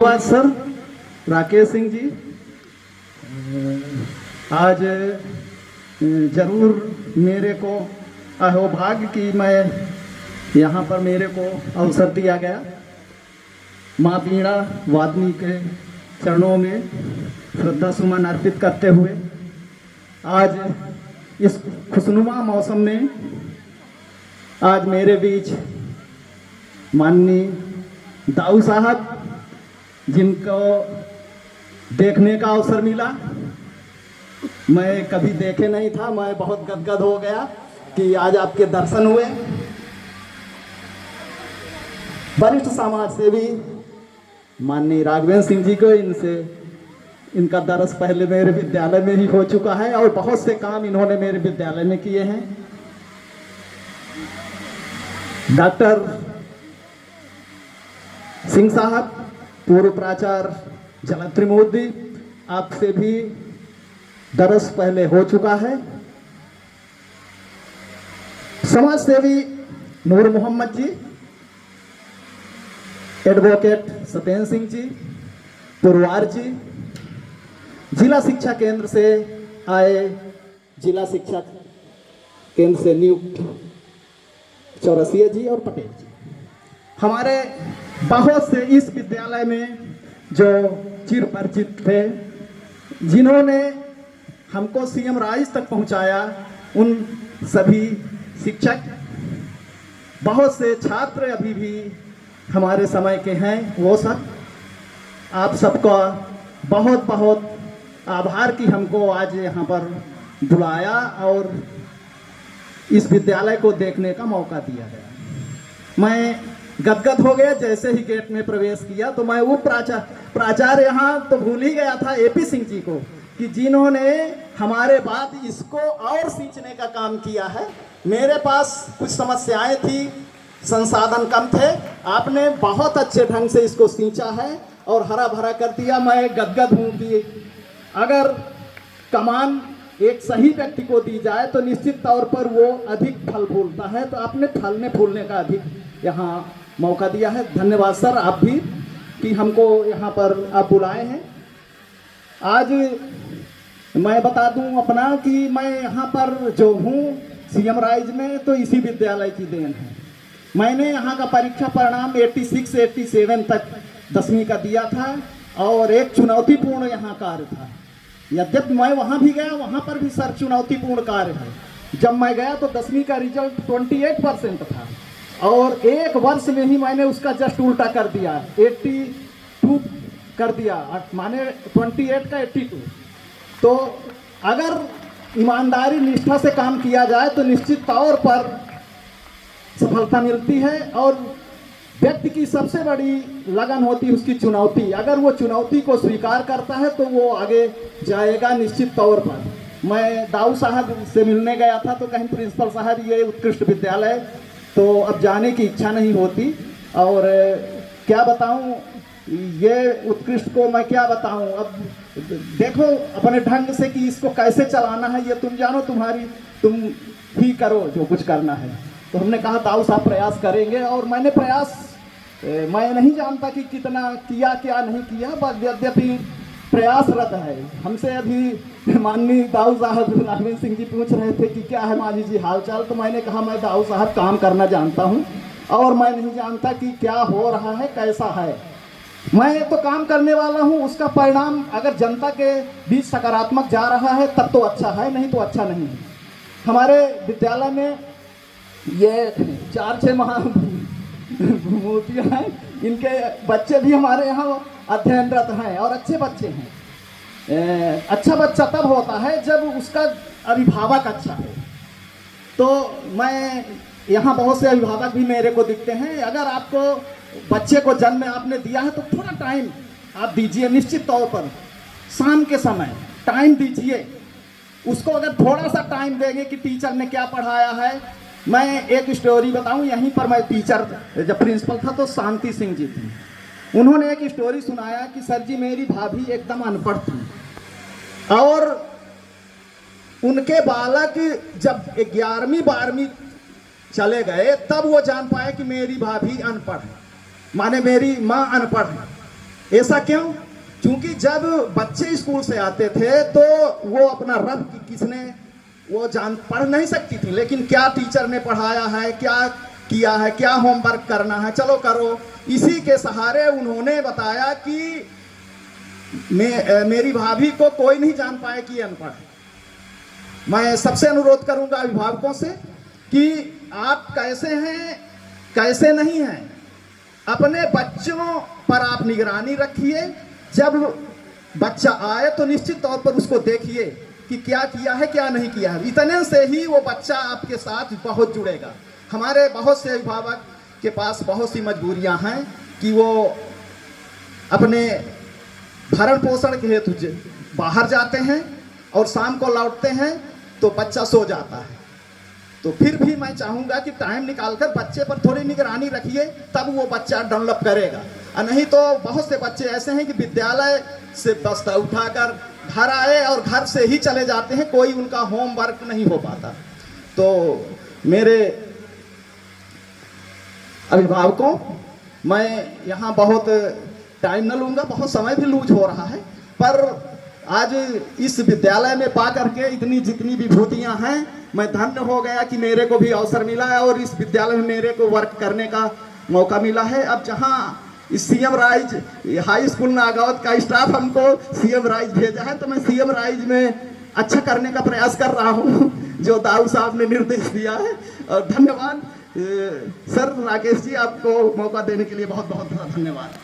धन्यवाद सर राकेश सिंह जी। आज जरूर मेरे को अहोभाग्य कि मैं यहाँ पर मेरे को अवसर दिया गया माँ वीणा वादनी के चरणों में श्रद्धा सुमन अर्पित करते हुए आज इस खुशनुमा मौसम में आज मेरे बीच माननीय दाऊ साहब जिनको देखने का अवसर मिला, मैं कभी देखे नहीं था, मैं बहुत गदगद हो गया कि आज आपके दर्शन हुए। वरिष्ठ समाज सेवी माननीय राघवेंद्र सिंह जी को इनका दर्श पहले मेरे विद्यालय में ही हो चुका है और बहुत से काम इन्होंने मेरे विद्यालय में किए हैं। डॉक्टर सिंह साहब पूर्व प्राचार्य जलंधर मोदी, आपसे भी दरस पहले हो चुका है। समाज सेवी नूर मोहम्मद जी, एडवोकेट सतेंद्र सिंह जी, पुरवार जी, जिला शिक्षा केंद्र से आए जिला शिक्षा केंद्र से नियुक्त चौरसिया जी और पटेल जी, हमारे बहुत से इस विद्यालय में जो चिर परिचित थे, जिन्होंने हमको सीएम राइज तक पहुंचाया, उन सभी शिक्षक, बहुत से छात्र अभी भी हमारे समय के हैं, वो सब आप सबका बहुत बहुत आभार कि हमको आज यहाँ पर बुलाया और इस विद्यालय को देखने का मौका दिया गया। मैं गदगद हो गया जैसे ही गेट में प्रवेश किया, तो मैं वो प्राचार्य यहाँ तो भूल ही गया था एपी सिंह जी को, कि जिन्होंने हमारे बाद इसको और सींचने का काम किया है। मेरे पास कुछ समस्याएं थी, संसाधन कम थे, आपने बहुत अच्छे ढंग से इसको सींचा है और हरा भरा कर दिया। मैं गदगद हूँ कि अगर कमान एक सही व्यक्ति को दी जाए तो निश्चित तौर पर वो अधिक फल फूलता है, तो आपने फलने फूलने का अधिक यहाँ मौका दिया है। धन्यवाद सर आप भी कि हमको यहाँ पर आप बुलाए हैं। आज मैं बता दूं अपना कि मैं यहाँ पर जो हूँ सीएम राइज में, तो इसी विद्यालय की देन है। मैंने यहाँ का परीक्षा परिणाम 86-87 तक 10वीं का दिया था और एक चुनौतीपूर्ण यहाँ कार्य था। यद्यपि मैं वहाँ भी गया, वहाँ पर भी सर चुनौतीपूर्ण कार्य है। जब मैं गया तो 10वीं का रिजल्ट 28% था और एक वर्ष में ही मैंने उसका जस्ट उल्टा कर दिया, 82 कर दिया, माने 28 का 82। तो अगर ईमानदारी निष्ठा से काम किया जाए तो निश्चित तौर पर सफलता मिलती है और व्यक्ति की सबसे बड़ी लगन होती है उसकी चुनौती। अगर वो चुनौती को स्वीकार करता है तो वो आगे जाएगा निश्चित तौर पर। मैं दाऊ साहब से मिलने गया था तो कहीं प्रिंसिपल साहब ये उत्कृष्ट विद्यालय, तो अब जाने की इच्छा नहीं होती। और क्या बताऊं, ये उत्कृष्ट को मैं क्या बताऊं, अब देखो अपने ढंग से कि इसको कैसे चलाना है, ये तुम जानो, तुम ही करो जो कुछ करना है। तो हमने कहा दाऊ साहब प्रयास करेंगे और मैंने प्रयास, मैं नहीं जानता कि कितना किया क्या नहीं किया, बस यद्यपि प्रयासरत है। हमसे अभी माननीय दाऊ साहब राघवेंद्र सिंह जी पूछ रहे थे कि क्या है माजी जी हालचाल, तो मैंने कहा मैं दाऊ साहब काम करना जानता हूं और मैं नहीं जानता कि क्या हो रहा है कैसा है। मैं तो काम करने वाला हूं, उसका परिणाम अगर जनता के बीच सकारात्मक जा रहा है तब तो अच्छा है, नहीं तो अच्छा नहीं है। हमारे विद्यालय में ये 4-6 महामूर्तियाँ हैं, इनके बच्चे भी हमारे यहाँ अध्ययनरत हैं और अच्छे बच्चे हैं। अच्छा बच्चा तब होता है जब उसका अभिभावक अच्छा है। तो मैं यहाँ बहुत से अभिभावक भी मेरे को दिखते हैं। अगर आपको बच्चे को जन्म आपने दिया है तो थोड़ा टाइम आप दीजिए, निश्चित तौर पर शाम के समय टाइम दीजिए उसको। अगर थोड़ा सा टाइम देंगे कि टीचर ने क्या पढ़ाया है। मैं एक स्टोरी बताऊं, यहीं पर मैं टीचर जब प्रिंसिपल था तो शांति सिंह जी थी, उन्होंने एक स्टोरी सुनाया कि सर जी मेरी भाभी एकदम अनपढ़ थी और उनके बालक जब 11वीं 12वीं चले गए तब वो जान पाए कि मेरी भाभी अनपढ़ है, माने मेरी माँ अनपढ़ है। ऐसा क्यों? क्योंकि जब बच्चे स्कूल से आते थे तो वो अपना रब किसने वो जान पढ़ नहीं सकती थी, लेकिन क्या टीचर ने पढ़ाया है, क्या किया है, क्या होमवर्क करना है, चलो करो। इसी के सहारे उन्होंने बताया कि मेरी भाभी को कोई नहीं जान पाए कि अनपढ़ है। मैं सबसे अनुरोध करूंगा अभिभावकों से कि आप कैसे हैं कैसे नहीं हैं, अपने बच्चों पर आप निगरानी रखिए। जब बच्चा आए तो निश्चित तौर पर उसको देखिए कि क्या किया है क्या नहीं किया है। इतने से ही वो बच्चा आपके साथ बहुत जुड़ेगा। हमारे बहुत से अभिभावक के पास बहुत सी मजबूरियां हैं कि वो अपने भरण पोषण के हेतु बाहर जाते हैं और शाम को लौटते हैं तो बच्चा सो जाता है। तो फिर भी मैं चाहूँगा कि टाइम निकालकर बच्चे पर थोड़ी निगरानी रखिए, तब वो बच्चा डेवलप करेगा। और नहीं तो बहुत से बच्चे ऐसे हैं कि विद्यालय से बस्ता उठाकर घर आए और घर से ही चले जाते हैं, कोई उनका होमवर्क नहीं हो पाता। तो मेरे अभिभावकों, मैं यहाँ बहुत टाइम न लूँगा, बहुत समय भी लूज हो रहा है, पर आज इस विद्यालय में पा करके इतनी जितनी विभूतियाँ हैं, मैं धन्य हो गया कि मेरे को भी अवसर मिला है और इस विद्यालय में मेरे को वर्क करने का मौका मिला है। अब जहाँ इस सीएम राइज हाई स्कूल नागावत का स्टाफ हमको सीएम राइज भेजा है, तो मैं सीएम राइज में अच्छा करने का प्रयास कर रहा हूँ जो दाऊ साहब ने निर्देश दिया है। और धन्यवाद सर, राकेश जी, आपको मौका देने के लिए बहुत बहुत धन्यवाद।